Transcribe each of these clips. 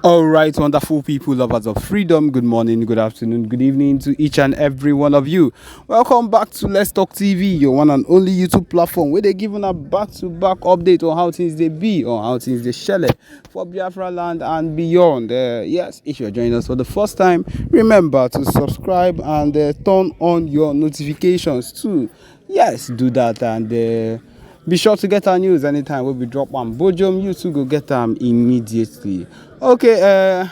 All right, wonderful people, lovers of freedom. Good morning, good afternoon, good evening to each and every one of you. Welcome back to Let's Talk TV, your one and only YouTube platform where they're giving a back-to-back update on how things they be, on how things they shell for Biafra land and beyond. Yes, if you're joining us for the first time, remember to subscribe and turn on your notifications too. Yes, do that and be sure to get our news anytime when we drop one. Bojum, you too go get them immediately. Okay,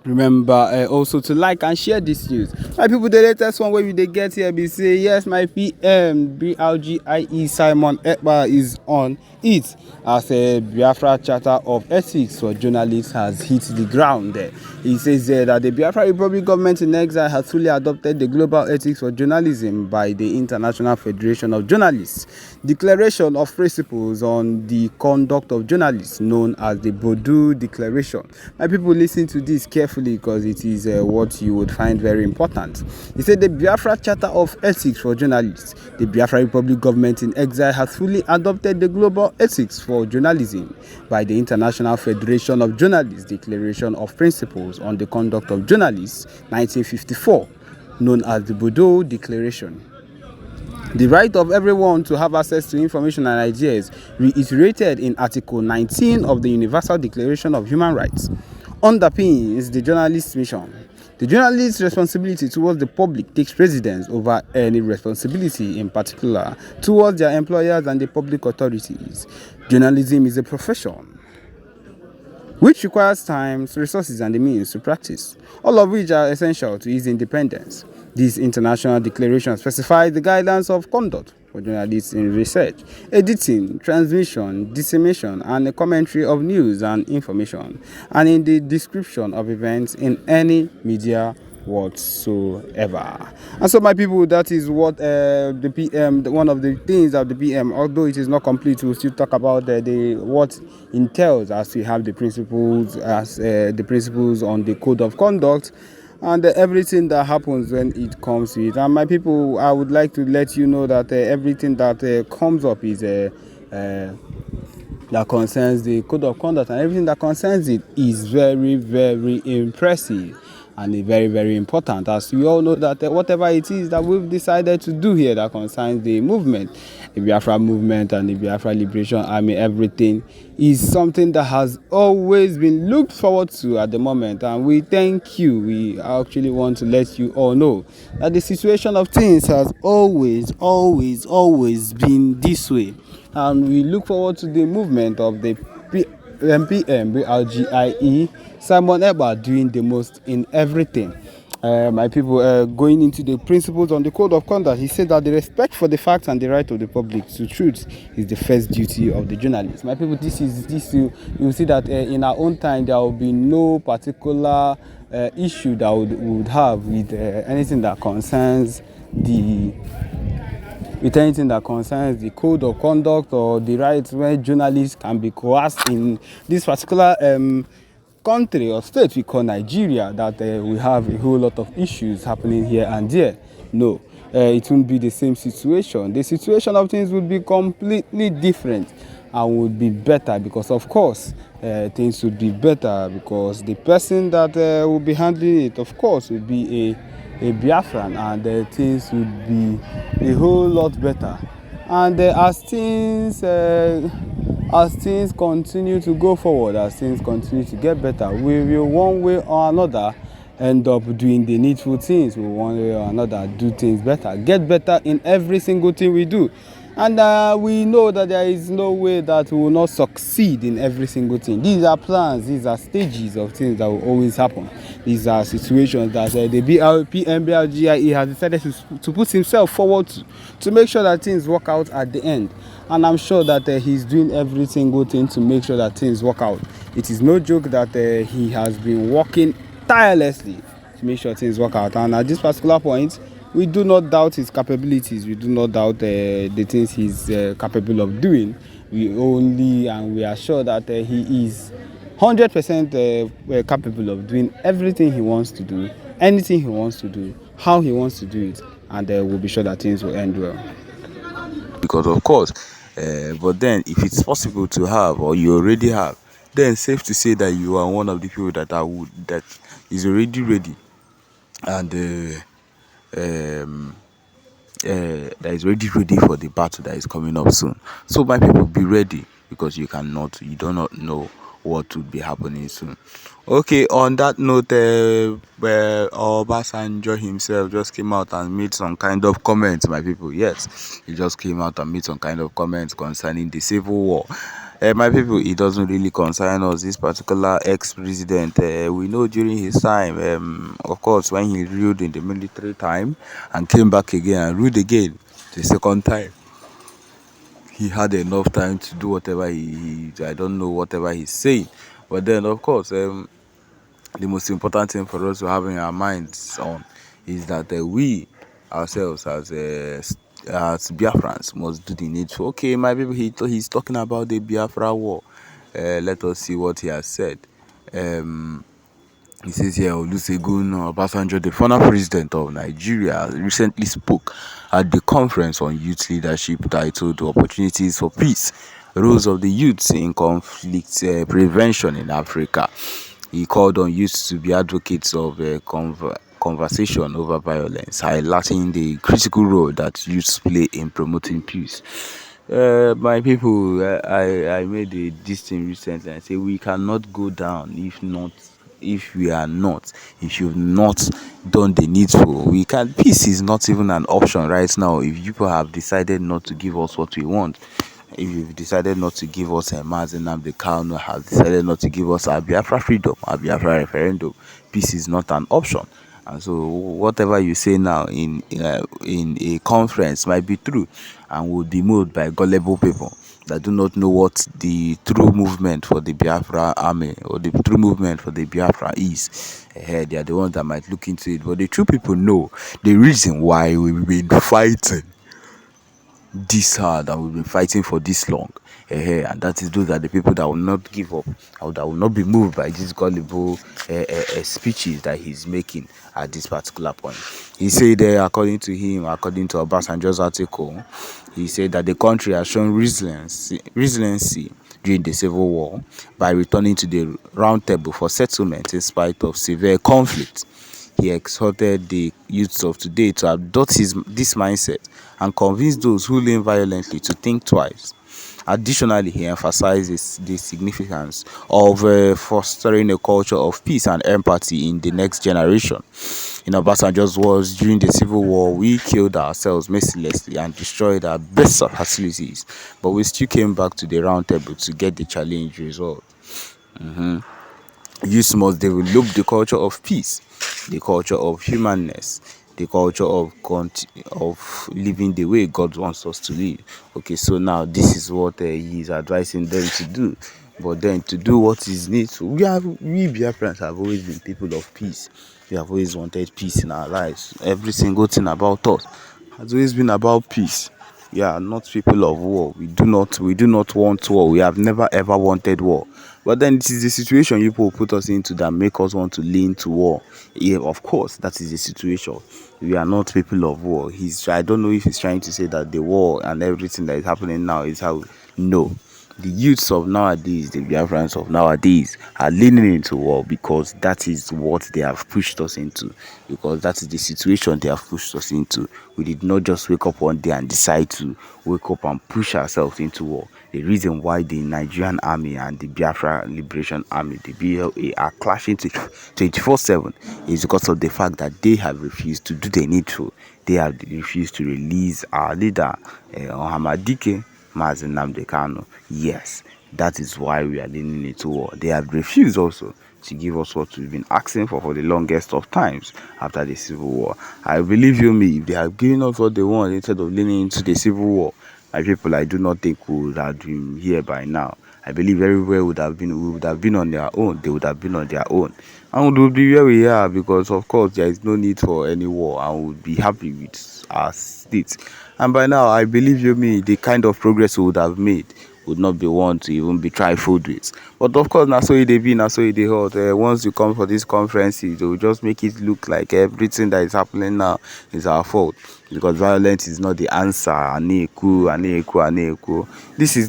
remember also to like and share this news. My people, the latest one where they get here, be say yes, my PM BRGIE Simon Ekpa is on it as a Biafra Charter of Ethics for Journalists has hit the ground there. He says that the Biafra Republic government in exile has fully adopted the Global Ethics for Journalism by the International Federation of Journalists. Declaration of Principles on the Conduct of Journalists, known as the Bodu Declaration. My people, listen to this carefully because it is what you would find very important. He said the Biafra Charter of Ethics for Journalists. The Biafra Republic government in exile has fully adopted the Global Ethics for Journalism by the International Federation of Journalists Declaration of Principles on the Conduct of Journalists, 1954, known as the Bodu Declaration. The right of everyone to have access to information and ideas, reiterated in Article 19 of the Universal Declaration of Human Rights, underpins the journalist's mission. The journalist's responsibility towards the public takes precedence over any responsibility, in particular, towards their employers and the public authorities. Journalism is a profession which requires time, resources, and the means to practice, all of which are essential to its independence. This international declaration specifies the guidelines of conduct for journalists in research, editing, transmission, dissemination, and the commentary of news and information, and in the description of events in any media whatsoever. And so, my people, that is what the PM, one of the things that the PM, although it is not complete, we'll still talk about the what entails, as we have the principles, as the principles on the code of conduct and everything that happens when it comes to it. And my people, I would like to let you know that everything that comes up is that concerns the code of conduct, and everything that concerns it is very, very impressive and very, very important, as we all know that whatever it is that we've decided to do here that concerns the movement, the Biafra movement and the Biafra Liberation Army, everything is something that has always been looked forward to at the moment, and we thank you. We actually want to let you all know that the situation of things has always been this way, and we look forward to the movement of the PM BRGIE Simon Ekpa doing the most in everything. My people, going into the principles on the code of conduct, he said that the respect for the facts and the right of the public to truth is the first duty of the journalist. My people, this you will see that in our own time there will be no particular issue that we would have with anything that concerns the code of conduct or the rights where journalists can be coerced in this particular country or state we call Nigeria, that we have a whole lot of issues happening here and there. No, it won't be the same situation. The situation of things would be completely different and would be better, because of course things would be better because the person that will be handling it, of course, would be a Biafran, and things would be a whole lot better. And as things continue to go forward, as things continue to get better, we will one way or another end up doing the needful things. We will one way or another do things better, get better in every single thing we do. And we know that there is no way that we will not succeed in every single thing. These are plans, these are stages of things that will always happen. These are situations that the PMBRGIE has decided to put himself forward to make sure that things work out at the end. And I'm sure that he's doing every single thing to make sure that things work out. It is no joke that he has been working tirelessly to make sure things work out. And at this particular point, we do not doubt his capabilities. We do not doubt the things he's capable of doing. We are sure that he is 100% capable of doing everything he wants to do, anything he wants to do, how he wants to do it, and we'll be sure that things will end well. Because of course, but then if it's possible to have, or you already have, then safe to say that you are one of the people that is already ready and um that is already ready for the battle that is coming up soon. So my people, be ready, because you do not know what will be happening soon. Okay, on that note, where Obasanjo himself just came out and made some kind of comments, my people. Yes, he just came out and made some kind of comments concerning the civil war. My people, it doesn't really concern us. This particular ex-president, we know during his time, of course, when he ruled in the military time and came back again and ruled again the second time, he had enough time to do whatever I don't know whatever he's saying. But then, of course, the most important thing for us to have in our minds on is that we ourselves as Biafrans must do the needful. Okay, my people, he's talking about the Biafra war. Let us see what he has said. He says here, Olusegun Obasanjo, the former president of Nigeria, recently spoke at the conference on youth leadership titled Opportunities for Peace, Roles of the Youths in Conflict Prevention in Africa. He called on youths to be advocates of conversation over violence, highlighting the critical role that youths play in promoting peace. My people, I made this thing recently. I say we cannot go down if you've not done the needful. We can Peace is not even an option right now. If people have decided not to give us what we want, if you've decided not to give us a Mazen the Kano have decided not to give us our Biafra freedom, our Biafra referendum, peace is not an option. And so whatever you say now in a conference might be true and will be moved by gullible people that do not know what the true movement for the Biafra army or the true movement for the Biafra is. They are the ones that might look into it. But the true people know the reason why we've been fighting this hard and we've been fighting for this long. And that is those are the people that will not give up, or that will not be moved by these gullible speeches that he's making at this particular point. He said, according to Obasanjo's article, he said that the country has shown resiliency during the civil war by returning to the round table for settlement in spite of severe conflict. He exhorted the youths of today to adopt this mindset and convince those who lean violently to think twice. Additionally, he emphasizes the significance of fostering a culture of peace and empathy in the next generation. In Obasanjo's words, during the Civil War, we killed ourselves mercilessly and destroyed our best facilities, but we still came back to the round table to get the challenge resolved. Youth must develop the culture of peace, the culture of humanness, the culture of living the way God wants us to live. Okay, so now this is what he is advising them to do. But then to do what is needful, we Biafrans have always been people of peace. We have always wanted peace in our lives. Every single thing about us has always been about peace. We are not people of war. We do not want war. We have never ever wanted war. But then it is the situation people put us into that make us want to lean to war. Yeah, of course, that is the situation. We are not people of war. I don't know if he's trying to say that the war and everything that is happening now is how. No. The youths of nowadays, the Biafrans of nowadays, are leaning into war because that is what they have pushed us into. Because that is the situation they have pushed us into. We did not just wake up one day and decide to wake up and push ourselves into war. The reason why the Nigerian army and the Biafra Liberation Army, the BLA, are clashing 24/7 is because of the fact that they have refused to do the needful. They have refused to release our leader, Ohamadike Mazen Nnamdi Kanu. Yes, that is why we are leaning into war. They have refused also to give us what we've been asking for the longest of times after the civil war. I believe you me, if they have given us what they want instead of leaning into the civil war, my people, I do not think we would have been here by now. I believe everywhere we would have been on their own. They would have been on their own. And we would be where we are because, of course, there is no need for any war and we would be happy with our state. And by now, I believe you me, the kind of progress we would have made would not be one to even be trifled with. But of course, na so e dey be, na so e dey hot. Once you come for these conferences, they will just make it look like everything that is happening now is our fault, because violence is not the answer. Aneku, aneku, aneku.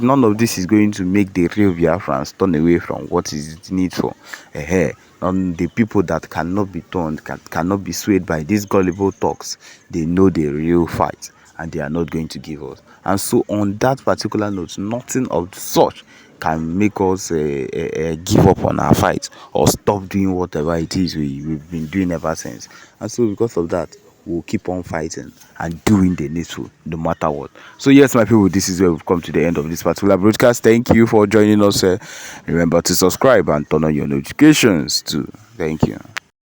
None of this is going to make the real Biafrans turn away from what is needful. The people that cannot be turned, cannot be swayed by these gullible talks, they know the real fight, and they are not going to give us. And so on that particular note, nothing of such can make us give up on our fight or stop doing whatever it is we've been doing ever since. And so because of that, we'll keep on fighting and doing the needful no matter what. So yes, my people, this is where we've come to the end of this particular broadcast. Thank you for joining us. Remember to subscribe and turn on your notifications too. Thank you.